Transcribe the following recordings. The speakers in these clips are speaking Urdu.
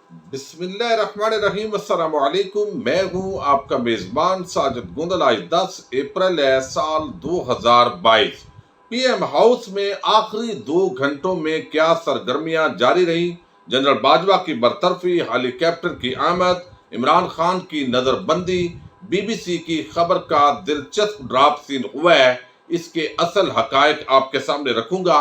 بسم اللہ الرحمن الرحیم۔ السلام علیکم، میں ہوں آپ کا میزبان ساجد گندل۔ آج 10 اپریل ہے سال 2022۔ پی ایم ہاؤس میں آخری 2 گھنٹوں میں کیا سرگرمیاں جاری رہی؟ جنرل باجوہ کی برطرفی، ہیلی کاپٹر کی آمد، عمران خان کی نظر بندی، بی بی سی کی خبر کا دلچسپ ڈراپ سین ہوا ہے۔ اس کے اصل حقائق آپ کے سامنے رکھوں گا۔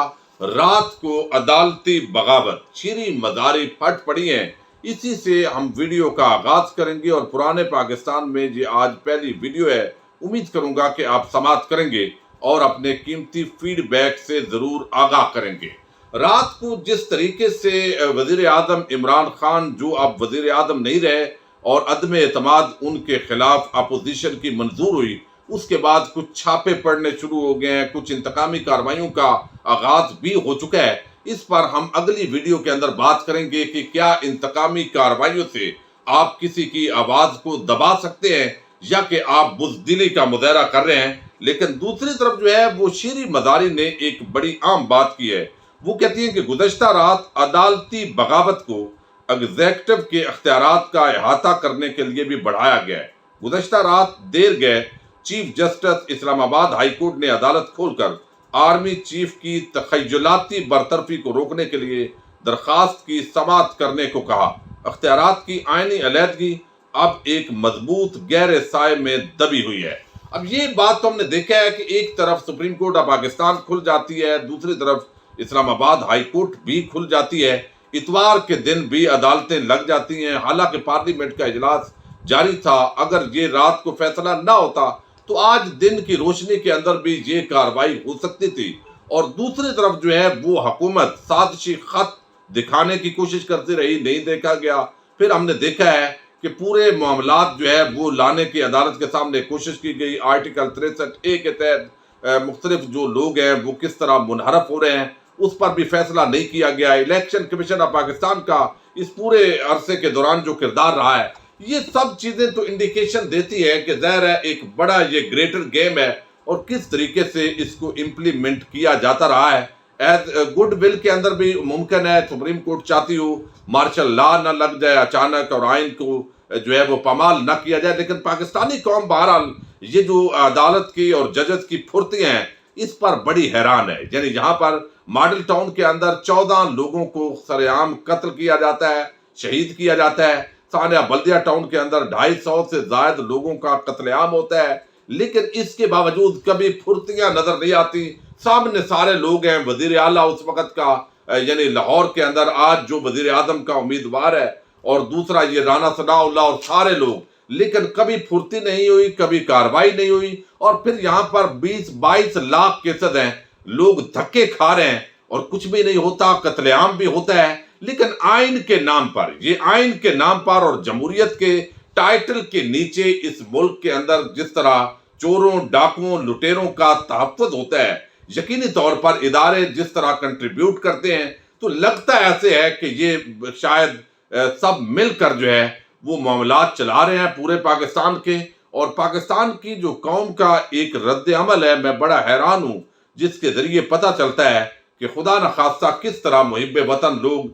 رات کو عدالتی بغاوت، چیری مداری پھٹ پڑی ہیں۔ اسی سے ہم ویڈیو کا آغاز کریں گے، اور پرانے پاکستان میں یہ آج پہلی ویڈیو ہے۔ امید کروں گا کہ آپ سماعت کریں گے اور اپنے قیمتی فیڈ بیک سے ضرور آگاہ کریں گے۔ رات کو جس طریقے سے وزیر اعظم عمران خان، جو اب وزیر اعظم نہیں رہے، اور عدم اعتماد ان کے خلاف اپوزیشن کی منظور ہوئی، اس کے بعد کچھ چھاپے پڑنے شروع ہو گئے ہیں، کچھ انتقامی کارروائیوں کا آغاز بھی ہو چکا ہے۔ اس پر ہم اگلی ویڈیو کے اندر بات کریں گے کہ کیا انتقامی کارروائیوں سے آپ کسی کی آواز کو دبا سکتے ہیں، یا کہ آپ بزدلی کا مظاہرہ کر رہے ہیں۔ لیکن دوسری طرف جو ہے وہ شیری مداری نے ایک بڑی عام بات کی ہے۔ وہ کہتی ہیں کہ گزشتہ رات عدالتی بغاوت کو ایگزیکٹو کے اختیارات کا احاطہ کرنے کے لیے بھی بڑھایا گیا ہے۔ گزشتہ رات دیر گئے چیف جسٹس اسلام آباد ہائی کورٹ نے عدالت کھول کر آرمی چیف کی تخیلاتی برطرفی کو روکنے کے لیے درخواست کی سماعت کرنے کو کہا۔ اختیارات کی آئینی علیحدگی اب ایک مضبوط گہرے سائے میں دبی ہوئی ہے۔ اب یہ بات تو ہم نے دیکھا ہے کہ ایک طرف سپریم کورٹ آف پاکستان کھل جاتی ہے، دوسری طرف اسلام آباد ہائی کورٹ بھی کھل جاتی ہے، اتوار کے دن بھی عدالتیں لگ جاتی ہیں۔ حالانکہ پارلیمنٹ کا اجلاس جاری تھا، اگر یہ رات کو فیصلہ نہ ہوتا تو آج دن کی روشنی کے اندر بھی یہ کارروائی ہو سکتی تھی۔ اور دوسری طرف جو ہے وہ حکومت سازشی خط دکھانے کی کوشش کرتی رہی، نہیں دیکھا گیا۔ پھر ہم نے دیکھا ہے کہ پورے معاملات جو ہے وہ لانے کی عدالت کے سامنے کوشش کی گئی۔ آرٹیکل 63A کے تحت مختلف جو لوگ ہیں وہ کس طرح منحرف ہو رہے ہیں، اس پر بھی فیصلہ نہیں کیا گیا۔ الیکشن کمیشن آف پاکستان کا اس پورے عرصے کے دوران جو کردار رہا ہے، یہ سب چیزیں تو انڈیکیشن دیتی ہے کہ ظاہر ہے ایک بڑا یہ گریٹر گیم ہے، اور کس طریقے سے اس کو امپلیمنٹ کیا جاتا رہا ہے۔ ایز گڈ ول کے اندر بھی ممکن ہے سپریم کورٹ چاہتی ہو مارشل لا نہ لگ جائے اچانک، اور آئین کو جو ہے وہ پامال نہ کیا جائے، لیکن پاکستانی قوم بہرحال یہ جو عدالت کی اور ججز کی پھرتیاں ہیں اس پر بڑی حیران ہے۔ یعنی یہاں پر ماڈل ٹاؤن کے اندر 14 لوگوں کو سر عام قتل کیا جاتا ہے، شہید کیا جاتا ہے۔ ثانیہ بلدیہ ٹاؤن کے اندر 250 سے زائد لوگوں کا قتل عام ہوتا ہے، لیکن اس کے باوجود کبھی پھرتیاں نظر نہیں آتی۔ سامنے سارے لوگ ہیں۔ وزیر اعلیٰ اس وقت کا یعنی لاہور کے اندر آج جو وزیر اعظم کا امیدوار ہے، اور دوسرا یہ رانا ثناء اللہ، اور سارے لوگ، لیکن کبھی پھرتی نہیں ہوئی، کبھی کاروائی نہیں ہوئی۔ اور پھر یہاں پر 20-22 لاکھ کیسز ہیں، لوگ دھکے کھا رہے ہیں اور کچھ بھی نہیں ہوتا، قتل عام بھی ہوتا ہے۔ لیکن آئین کے نام پر، یہ آئین کے نام پر اور جمہوریت کے ٹائٹل کے نیچے اس ملک کے اندر جس طرح چوروں، ڈاکوؤں، لٹیروں کا تحفظ ہوتا ہے، یقینی طور پر ادارے جس طرح کنٹریبیوٹ کرتے ہیں، تو لگتا ایسے ہے کہ یہ شاید سب مل کر جو ہے وہ معاملات چلا رہے ہیں پورے پاکستان کے۔ اور پاکستان کی جو قوم کا ایک رد عمل ہے، میں بڑا حیران ہوں، جس کے ذریعے پتہ چلتا ہے کہ خدا نخواستہ کس طرح محب وطن لوگ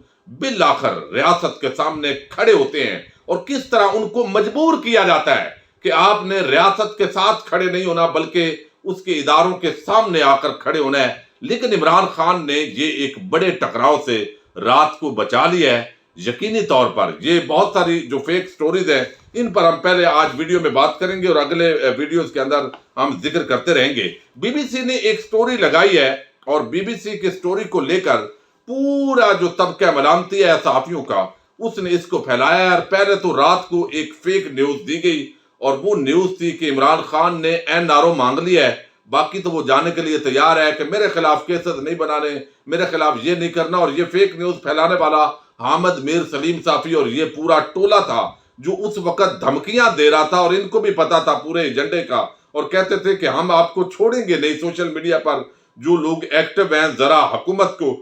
بالآخر ریاست کے سامنے کھڑے ہوتے ہیں، اور کس طرح ان کو مجبور کیا جاتا ہے کہ آپ نے ریاست کے ساتھ کھڑے نہیں ہونا بلکہ اس کے اداروں کے سامنے آ کر کھڑے ہونا ہے۔ لیکن عمران خان نے یہ ایک بڑے ٹکراؤ سے رات کو بچا لیا ہے۔ یقینی طور پر یہ بہت ساری جو فیک سٹوریز ہیں، ان پر ہم پہلے آج ویڈیو میں بات کریں گے، اور اگلے ویڈیوز کے اندر ہم ذکر کرتے رہیں گے۔ بی بی سی نے ایک سٹوری لگائی ہے، اور بی بی سی کی سٹوری کو لے کر پورا جو طبقہ ملامتی ہے صحافیوں کا، اس نے اس کو پھیلایا ہے۔ اور پہلے تو رات کو ایک فیک نیوز دی گئی، اور وہ نیوز تھی کہ عمران خان نے NRO مانگ لیا ہے، باقی تو وہ جانے کے لیے تیار ہے کہ میرے خلاف کیسز نہیں بنانے، میرے خلاف یہ نہیں کرنا۔ اور یہ فیک نیوز پھیلانے والا حامد میر سلیم صافی اور یہ پورا ٹولہ تھا جو اس وقت دھمکیاں دے رہا تھا، اور ان کو بھی پتا تھا پورے ایجنڈے کا، اور کہتے تھے کہ ہم آپ کو چھوڑیں گے نہیں۔ سوشل میڈیا پر جو لوگ ایکٹیو ہیں، ذرا حکومت کو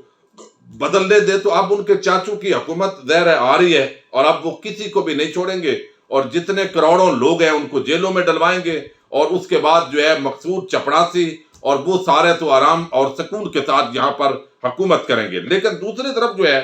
بدلنے دے۔ تو اب ان کے چاچو کی حکومت ظاہر ہے آ رہی ہے، اور اب وہ کسی کو بھی نہیں چھوڑیں گے، اور جتنے کروڑوں لوگ ہیں ان کو جیلوں میں ڈلوائیں گے، اور اس کے بعد جو ہے مقصود چپڑاسی اور وہ سارے تو آرام اور سکون کے ساتھ یہاں پر حکومت کریں گے۔ لیکن دوسری طرف جو ہے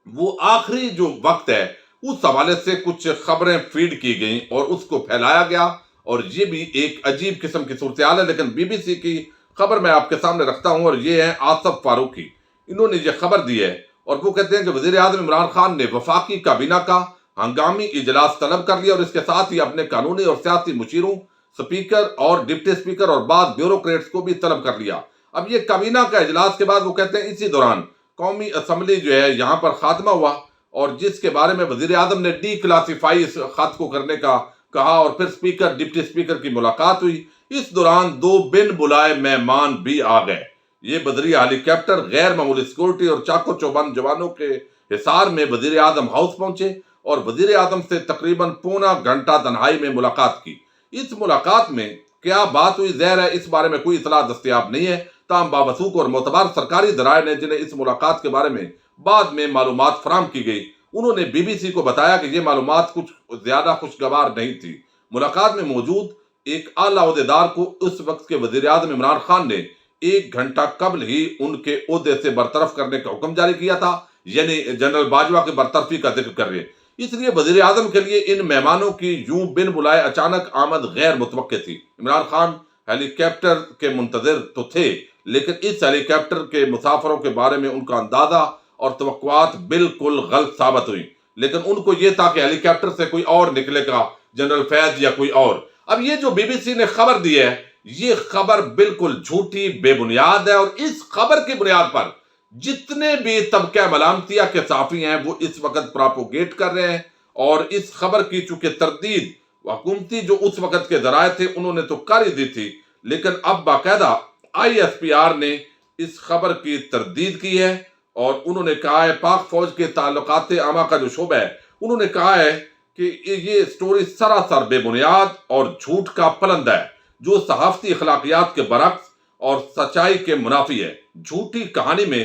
وہ آخری جو وقت ہے اس حوالے سے کچھ خبریں فیڈ کی گئیں اور اس کو پھیلایا گیا، اور یہ بھی ایک عجیب قسم کی صورتحال ہے۔ لیکن بی بی سی کی خبر میں آپ کے سامنے رکھتا ہوں، اور یہ ہے آصف فاروقی، انہوں نے یہ خبر دی ہے، اور وہ کہتے ہیں کہ وزیر اعظم عمران خان نے وفاقی کابینہ کا ہنگامی اجلاس طلب کر لیا، اور اس کے ساتھ ہی اپنے قانونی اور سیاسی مشیروں، سپیکر اور ڈپٹی اسپیکر اور بعض بیوروکریٹس کو بھی طلب کر لیا۔ اب یہ کابینہ کا اجلاس کے بعد وہ کہتے ہیں اسی دوران قومی اسمبلی جو ہے یہاں پر خاتمہ ہوا، اور جس کے بارے میں وزیر اعظم نے ڈی کلاسیفائی اس خط کو کرنے کا کہا، اور پھر اسپیکر ڈپٹی اسپیکر کی ملاقات ہوئی۔ اس دوران دو بن بلائے مہمان بھی آ گئے۔ یہ بدریہ ہیلی کاپٹر غیر معمولی سیکورٹی اور چاقو چوبند جوانوں کے حصار میں وزیر اعظم ہاؤس پہنچے اور وزیر اعظم سے تقریباً پونا گھنٹہ تنہائی میں ملاقات کی۔ اس ملاقات میں کیا بات ہوئی ظاہر ہے اس بارے میں کوئی اطلاع دستیاب نہیں ہے، تاہم باوثوق اور معتبر سرکاری ذرائع نے جنہیں اس ملاقات کے بارے میں بعد میں معلومات فراہم کی گئی، انہوں نے بی بی سی کو بتایا کہ یہ معلومات کچھ زیادہ خوشگوار نہیں تھی۔ ملاقات میں موجود ایک اعلیٰ عہدیدار کو اس وقت کے وزیر اعظم عمران خان نے 1 گھنٹہ قبل ہی ان کے عہدے سے برطرف کرنے کا حکم جاری کیا تھا، یعنی جنرل باجوہ کی برطرفی کا ذکر کر رہے۔ اس لیے وزیر اعظم کے لیے ان مہمانوں کی یوں بن بلائے اچانک آمد غیر متوقع تھی۔ عمران خان ہیلی کاپٹر کے منتظر تو تھے، لیکن اس ہیلی کاپٹر کے مسافروں کے بارے میں ان کا اندازہ اور توقعات بالکل غلط ثابت ہوئی۔ لیکن ان کو یہ تھا کہ ہیلی کاپٹر سے کوئی اور نکلے گا، جنرل فیض یا کوئی اور۔ اب یہ جو بی بی سی نے خبر دی ہے، یہ خبر بالکل جھوٹی، بے بنیاد ہے، اور اس خبر کی بنیاد پر جتنے بھی طبقہ ملامتیہ کے صحافی ہیں وہ اس وقت پراپوگیٹ کر رہے ہیں، اور اس خبر کی چونکہ تردید حکومتی جو اس وقت کے ذرائع تھے انہوں نے تو کر ہی دی تھی، لیکن اب باقاعدہ آئی ایس پی آر نے اس خبر کی تردید کی ہے، اور انہوں نے کہا ہے، پاک فوج کے تعلقات عامہ کا جو شعبہ ہے انہوں نے کہا ہے کہ یہ سٹوری سراسر بے بنیاد اور جھوٹ کا پلندہ ہے، جو صحافتی اخلاقیات کے برعکس اور سچائی کے منافی ہے۔ جھوٹی کہانی میں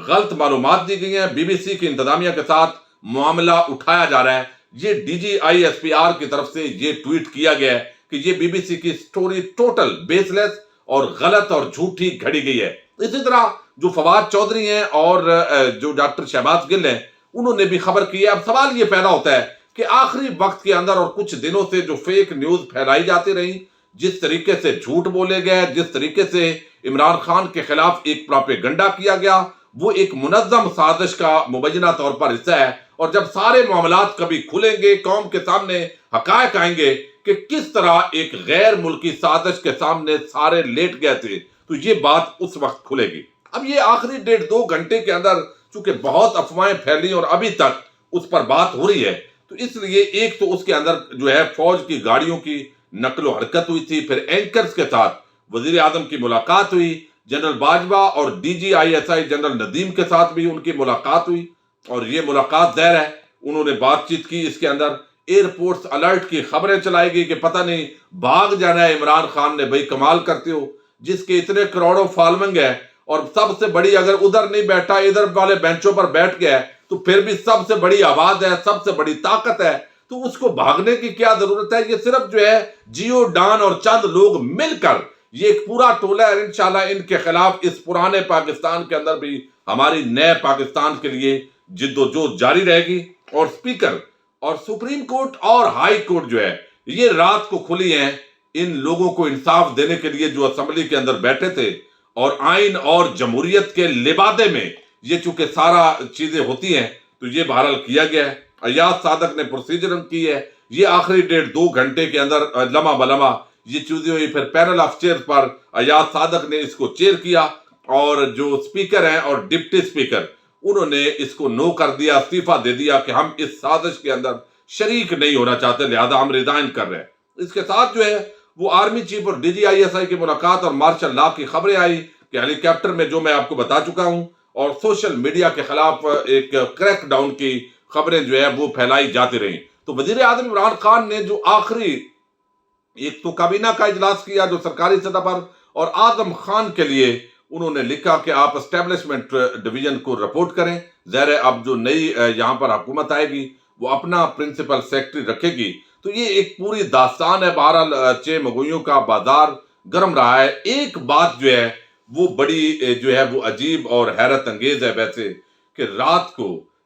غلط معلومات دی گئی ہیں، بی بی سی کی انتظامیہ کے ساتھ معاملہ اٹھایا جا رہا ہے۔ یہ D G I S P R کی طرف سے یہ ٹویٹ کیا گیا ہے کہ یہ بی بی سی کی سٹوری ٹوٹل بیس لیس اور غلط اور جھوٹی گھڑی گئی ہے۔ اسی طرح جو فواد چودھری ہیں اور جو ڈاکٹر شہباز گل ہیں انہوں نے بھی خبر کی ہے۔ اب سوال یہ پیدا ہوتا ہے کہ آخری وقت کے اندر اور کچھ دنوں سے جو فیک نیوز پھیلائی جاتی رہی، جس طریقے سے جھوٹ بولے گئے، جس طریقے سے عمران خان کے خلاف ایک پراپیگنڈا کیا گیا، وہ ایک منظم سازش کا مبینہ طور پر حصہ ہے۔ اور جب سارے معاملات کبھی کھلیں گے، قوم کے سامنے حقائق آئیں گے کہ کس طرح ایک غیر ملکی سازش کے سامنے سارے لیٹ گئے تھے، تو یہ بات اس وقت کھلے گی۔ اب یہ آخری 1.5-2 گھنٹے کے اندر چونکہ بہت افواہیں پھیلی اور ابھی تک اس پر بات ہو رہی ہے، تو اس لیے ایک تو اس کے اندر جو ہے فوج کی گاڑیوں کی نقل و حرکت ہوئی تھی، پھر اینکرز کے ساتھ وزیر اعظم کی ملاقات ہوئی، جنرل باجوہ اور D G I S I general Nadeem کے ساتھ بھی ان کی ملاقات ہوئی، اور یہ ملاقات ظاہر ہے انہوں نے بات چیت کی۔ اس کے اندر ایئرپورٹس الرٹ کی خبریں چلائی گئی کہ پتہ نہیں بھاگ جانا ہے عمران خان نے، بھائی کمال کرتے ہو، جس کے اتنے کروڑوں فالوئنگ ہے، اور سب سے بڑی اگر ادھر نہیں بیٹھا ادھر والے بینچوں پر بیٹھ گیا ہے تو پھر بھی سب سے بڑی آواز ہے، سب سے بڑی طاقت ہے، تو اس کو بھاگنے کی کیا ضرورت ہے؟ یہ صرف جو ہے جیو ڈان اور چند لوگ مل کر یہ ایک پورا ٹولہ ہے۔ انشاءاللہ ان کے خلاف اس پرانے پاکستان کے اندر بھی ہماری نئے پاکستان کے لیے جد و جہد جاری رہے گی۔ اور سپیکر اور سپریم کورٹ اور ہائی کورٹ جو ہے یہ رات کو کھلی ہیں ان لوگوں کو انصاف دینے کے لیے جو اسمبلی کے اندر بیٹھے تھے، اور آئین اور جمہوریت کے لبادے میں یہ چونکہ سارا چیزیں ہوتی ہیں تو یہ بہرحال کیا گیا ہے۔ ایاز صادق نے پروسیجر کی ہے، یہ آخری 1.5-2 گھنٹے کے اندر لمحہ بلمحہ یہ چیزیں ہوئی۔ پھر پینل آف چیئر پر ایاز صادق نے اس کو چیئر کیا، اور جو سپیکر ہیں اور ڈپٹی سپیکر انہوں نے اس کو نو کر دیا، استعفیٰ دے دیا کہ ہم اس سازش کے اندر شریک نہیں ہونا چاہتے، لہذا ہم ریزائن کر رہے ہیں۔ اس کے ساتھ جو ہے وہ آرمی چیف اور D G I S I کی ملاقات اور مارشل لا کی خبریں آئی کہ ہیلی کاپٹر میں، جو میں آپ کو بتا چکا ہوں، اور سوشل میڈیا کے خلاف ایک کریک ڈاؤن کی خبریں جو ہے وہ پھیلائی جاتی رہیں۔ تو وزیر اعظم عمران خان نے جو آخری ایک تو کابینہ کا اجلاس کیا جو سرکاری سطح پر، اور اعظم خان کے لیے انہوں نے لکھا کہ آپ اسٹیبلشمنٹ ڈویژن کو رپورٹ کریں۔ ظاہر ہے اب جو نئی یہاں پر حکومت آئے گی وہ اپنا پرنسپل سیکرٹری رکھے گی، تو یہ ایک پوری داستان ہے۔ بہرحال چھ مگوئیوں کا بازار گرم رہا ہے۔ ایک بات جو ہے وہ بڑی جو ہے وہ عجیب اور حیرت انگیز ہے ویسے، کہ رات کو